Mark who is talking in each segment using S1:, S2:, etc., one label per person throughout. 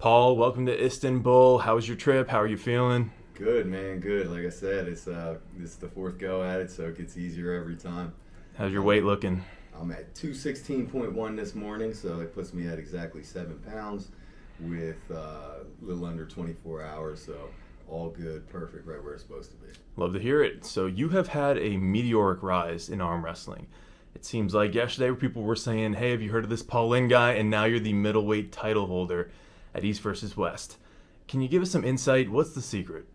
S1: Paul, welcome to Istanbul. How was your trip? How are you feeling?
S2: Good, man. Good. Like I said, it's the fourth go at it, so it gets easier every time.
S1: How's your weight looking?
S2: I'm at 216.1 this morning, so it puts me at exactly 7 pounds with a little under 24 hours. So all good, perfect, right where it's supposed to be.
S1: Love to hear it. So you have had a meteoric rise in arm wrestling. It seems like yesterday people were saying, hey, have you heard of this Paul Linn guy? And now you're the middleweight title holder at East versus West. Can you give us some insight? What's the secret?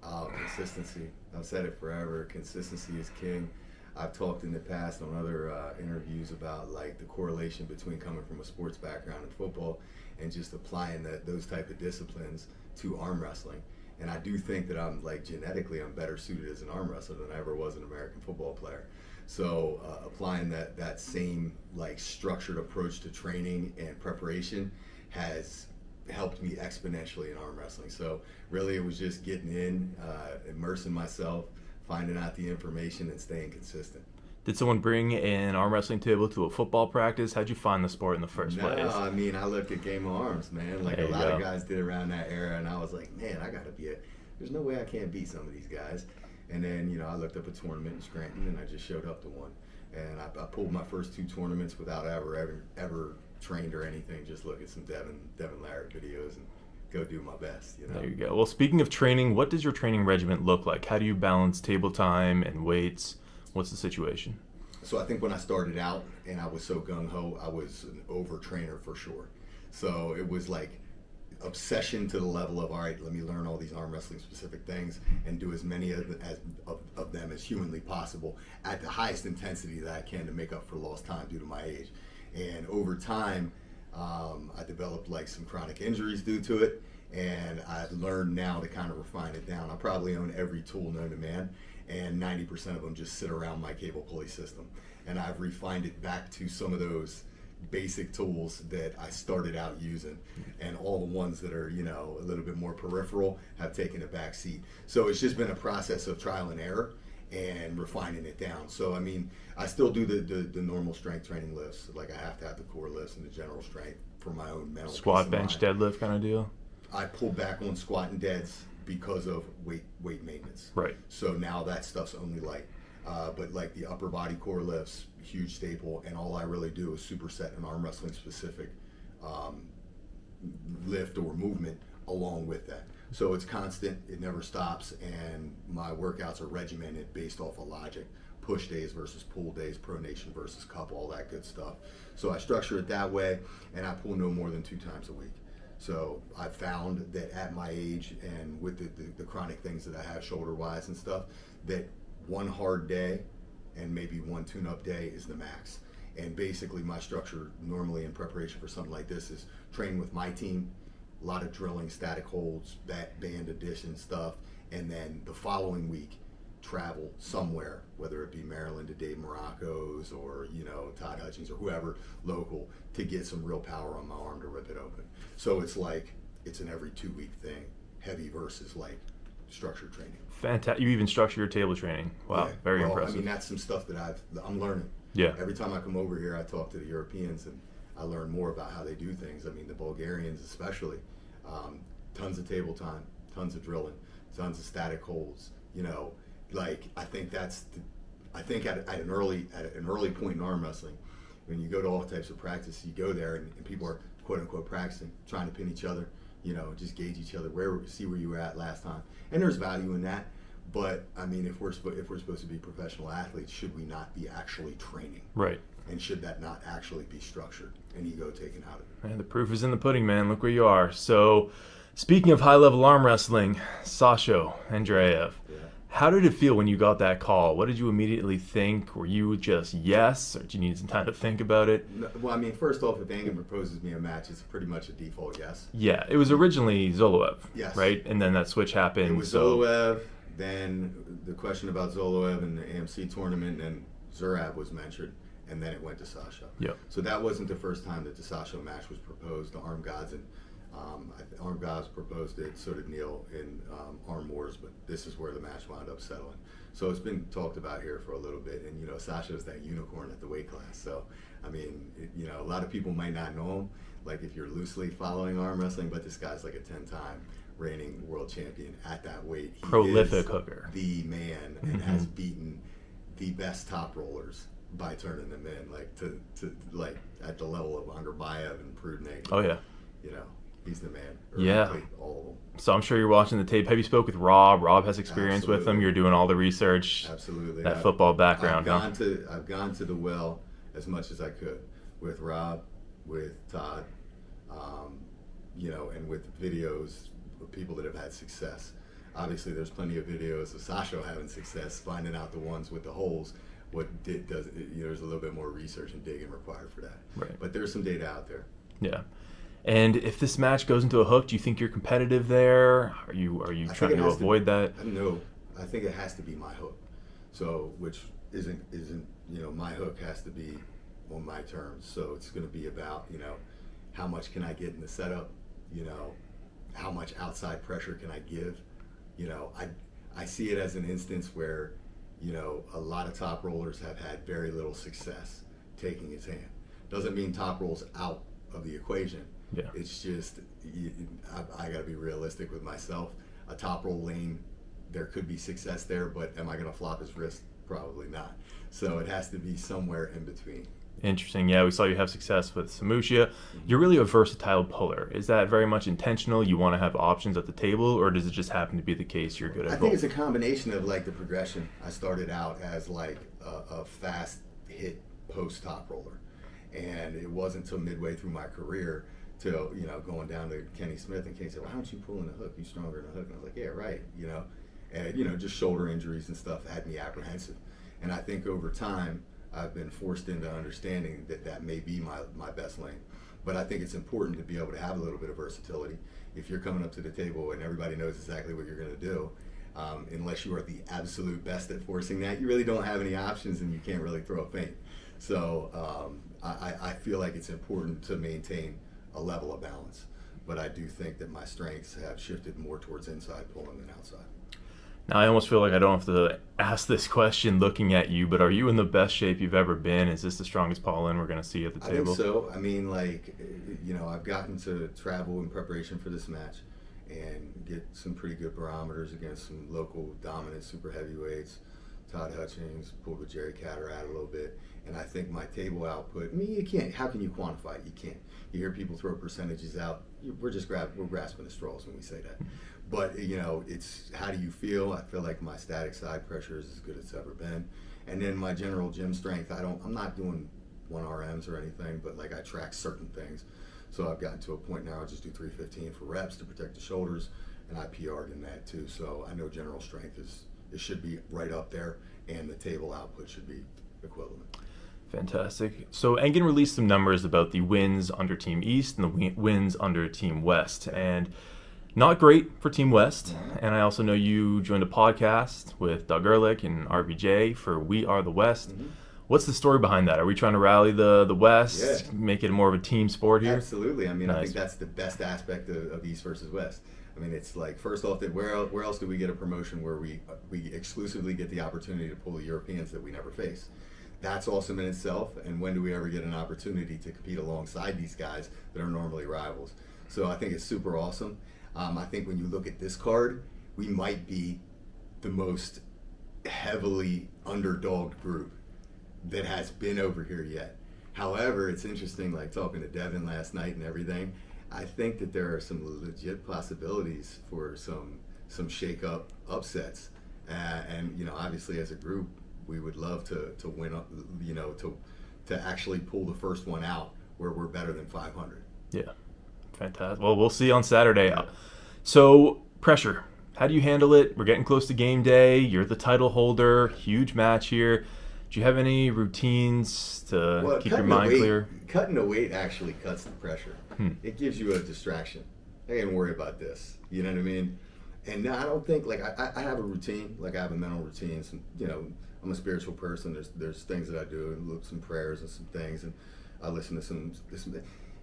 S2: Oh, consistency. I've said it forever. Consistency is king. I've talked in the past on other interviews about like the correlation between coming from a sports background in football and just applying those type of disciplines to arm wrestling. And I do think that I'm like genetically I'm better suited as an arm wrestler than I ever was an American football player. So applying that same like structured approach to training and preparation has helped me exponentially in arm wrestling. So really it was just getting in, immersing myself, finding out the information and staying consistent.
S1: Did someone bring an arm wrestling table to a football practice? How'd you find the sport in the first place?
S2: No, I mean, I looked at Game of Arms, man. Like a lot of guys did around that era, and I was like, man, I gotta be there's no way I can't beat some of these guys. And then, you know, I looked up a tournament in Scranton, and I just showed up to one. And I pulled my first 2 tournaments without ever trained or anything. Just look at some Devin Larratt videos and go do my best, you know.
S1: There you go. Well, speaking of training, what does your training regiment look like? How do you balance table time and weights? What's the situation?
S2: So I think when I started out and I was so gung-ho, I was an over-trainer for sure. So it was like obsession to the level of, all right, let me learn all these arm wrestling specific things and do as many of them as humanly possible at the highest intensity that I can to make up for lost time due to my age. And over time, I developed like some chronic injuries due to it, and I've learned now to kind of refine it down. I probably own every tool known to man, and 90% of them just sit around my cable pulley system. And I've refined it back to some of those basic tools that I started out using, and all the ones that are, you know, a little bit more peripheral have taken a back seat. So it's just been a process of trial and error and refining it down. So I mean, I still do the normal strength training lifts. Like I have to have the core lifts and the general strength for my own mental
S1: squat, bench, deadlift kind of deal.
S2: I pull back on squat and deads because of weight maintenance.
S1: Right.
S2: So now that stuff's only light. But like the upper body core lifts, huge staple, and all I really do is superset an arm wrestling specific lift or movement along with that. So it's constant, it never stops, and my workouts are regimented based off of logic. Push days versus pull days, pronation versus cup, all that good stuff. So I structure it that way, and I pull no more than 2 times a week. So I've found that at my age and with the chronic things that I have shoulder-wise and stuff, that one hard day and maybe 1 tune-up day is the max. And basically my structure normally in preparation for something like this is train with my team, a lot of drilling, static holds, band addition stuff, and then the following week travel somewhere, whether it be Maryland to Dave Morocco's or, you know, Todd Hutchings or whoever local, to get some real power on my arm to rip it open. So it's like it's an every 2-week thing, heavy versus like structured training.
S1: Fantastic. You even structure your table training. Wow, yeah. Very impressive.
S2: I mean, that's some stuff that I'm learning.
S1: Yeah.
S2: Every time I come over here, I talk to the Europeans and I learn more about how they do things. I mean, the Bulgarians especially, tons of table time, tons of drilling, tons of static holds. You know, like I think at an early point in arm wrestling, when you go to all types of practice, you go there and people are quote unquote practicing, trying to pin each other. You know, just gauge each other, see where you were at last time, and there's value in that. But I mean, if we're supposed to be professional athletes, should we not be actually training?
S1: Right. And
S2: should that not actually be structured and ego taken out of it?
S1: Man, the proof is in the pudding, man. Look where you are. So, speaking of high-level arm wrestling, Sasho Andreev. Yeah. How did it feel when you got that call? What did you immediately think? Were you just yes, or did you need some time to think about it?
S2: No, well, I mean, first off, if Angan proposes me a match, it's pretty much a default yes.
S1: Yeah, it was originally Zoloev,
S2: yes,
S1: right? And then that switch happened.
S2: It was Zoloev, then the question about Zoloev and the AMC tournament, and Zurav was mentioned, and then it went to Sasho.
S1: Yep.
S2: So that wasn't the first time that the Sasho match was proposed. The Arm Gods and Arm Gods proposed it, so did Neil in Arm Wars, but this is where the match wound up settling. So it's been talked about here for a little bit, and you know, Sasho's that unicorn at the weight class. So I mean, you know, a lot of people might not know him. A like if you're loosely following arm wrestling, but this guy's like a 10-time reigning world champion at that weight. He
S1: Prolific
S2: is
S1: hooker.
S2: the man, and has beaten the best top rollers by turning them in, like to like at the level of Underbayev and Prudnik.
S1: Oh yeah.
S2: You know, he's the man.
S1: Yeah.
S2: All of them.
S1: So I'm sure you're watching the tape. Have you spoke with Rob? Rob has experience with them. You're doing all the research.
S2: Absolutely.
S1: That football background.
S2: I've gone to the well as much as I could with Rob, with Todd, you know, and with videos of people that have had success. Obviously, there's plenty of videos of Sasho having success, finding out the ones with the holes. There's a little bit more research and digging required for that.
S1: Right.
S2: But there's some data out there.
S1: Yeah. And if this match goes into a hook, do you think you're competitive there? Are you trying to avoid that?
S2: No, I think it has to be my hook. So, which isn't you know, my hook has to be on my terms. So it's going to be about, you know, how much can I get in the setup? You know, how much outside pressure can I give? You know, I see it as an instance where, you know, a lot of top rollers have had very little success taking his hand. Doesn't mean top roll's out of the equation.
S1: Yeah.
S2: It's just, I got to be realistic with myself. A top roll lane, there could be success there, but am I going to flop his wrist? Probably not. So it has to be somewhere in between.
S1: Interesting. Yeah, we saw you have success with Samusha. You're really a versatile puller. Is that very much intentional? You want to have options at the table, or does it just happen to be the case you're good at both?
S2: I think it's a combination of like the progression. I started out as like a fast hit post top roller, and it wasn't until midway through my career till, you know, going down to Kenny Smith, and Kenny said, "Why don't you pull in the hook? You're stronger in the hook." And I was like, "Yeah, right." You know, and you know, just shoulder injuries and stuff had me apprehensive, and I think over time I've been forced into understanding that that may be my best lane. But I think it's important to be able to have a little bit of versatility. If you're coming up to the table and everybody knows exactly what you're going to do, unless you are the absolute best at forcing that, you really don't have any options, and you can't really throw a feint. So I feel like it's important to maintain a level of balance. But I do think that my strengths have shifted more towards inside pulling than outside.
S1: Now, I almost feel like I don't have to ask this question looking at you, but are you in the best shape you've ever been? Is this the strongest Paul Linn we're going to see at the table?
S2: I think so. I mean, like, you know, I've gotten to travel in preparation for this match and get some pretty good barometers against some local dominant super heavyweights. Todd Hutchings, pulled with Jerry Catterat a little bit. And I think my table output, I mean, you can't, how can you quantify it? You can't. You hear people throw percentages out. We're grasping at straws when we say that. But, you know, it's how do you feel? I feel like my static side pressure is as good as it's ever been. And then my general gym strength, I'm not doing 1RMs or anything, but like I track certain things. So I've gotten to a point now I just do 315 for reps to protect the shoulders, and I PR'd in that too. So I know general strength it should be right up there, and the table output should be equivalent.
S1: Fantastic. So Engen released some numbers about the wins under Team East and the wins under Team West, and not great for Team West. And I also know you joined a podcast with Doug Ehrlich and RVJ for We Are the West. What's the story behind that? Are we trying to rally the West, make it more of a team sport here?
S2: Absolutely. I mean, I think that's the best aspect of East versus West. I mean, it's like, first off, where else do we get a promotion where we exclusively get the opportunity to pull the Europeans that we never face? That's awesome in itself, and when do we ever get an opportunity to compete alongside these guys that are normally rivals? So I think it's super awesome. I think when you look at this card, we might be the most heavily underdogged group that has been over here yet. However, it's interesting, like talking to Devin last night and everything, I think that there are some legit possibilities for some shake-up upsets. And, you know, obviously as a group, we would love to win, you know, to actually pull the first one out where we're better than 500.
S1: Yeah, fantastic. Well, we'll see on Saturday. So, pressure. How do you handle it? We're getting close to game day. You're the title holder. Huge match here. Do you have any routines to keep your mind clear?
S2: Cutting the weight actually cuts the pressure. It gives you a distraction. I ain't worry about this. You know what I mean? And I don't think, like, I have a routine. Like, I have a mental routine. Some, you know, I'm a spiritual person. There's things that I do, and some prayers and some things, and I listen to some.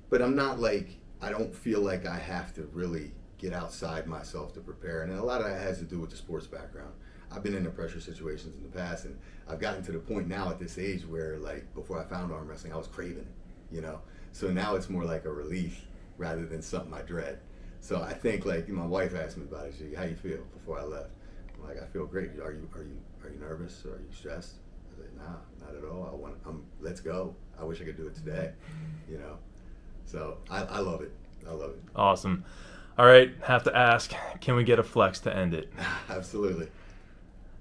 S2: But I'm not like, I don't feel like I have to really get outside myself to prepare. And a lot of that has to do with the sports background. I've been in the pressure situations in the past, and I've gotten to the point now at this age where, like, before I found arm wrestling, I was craving it, you know? So now it's more like a relief rather than something I dread. So I think, like, my wife asked me about it. She said, "How you feel?" Before I left, I'm like, "I feel great. Are you nervous? Or are you stressed?" I said, "Nah, not at all. Let's go. I wish I could do it today." You know. So I love it. I love it.
S1: Awesome. All right, have to ask, can we get a flex to end it?
S2: Absolutely.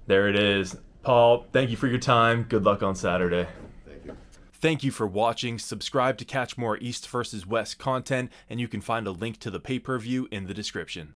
S1: There it is. Paul, thank you for your time. Good luck on Saturday.
S2: Thank you.
S1: Thank you for watching. Subscribe to catch more East versus West content, and you can find a link to the pay-per-view in the description.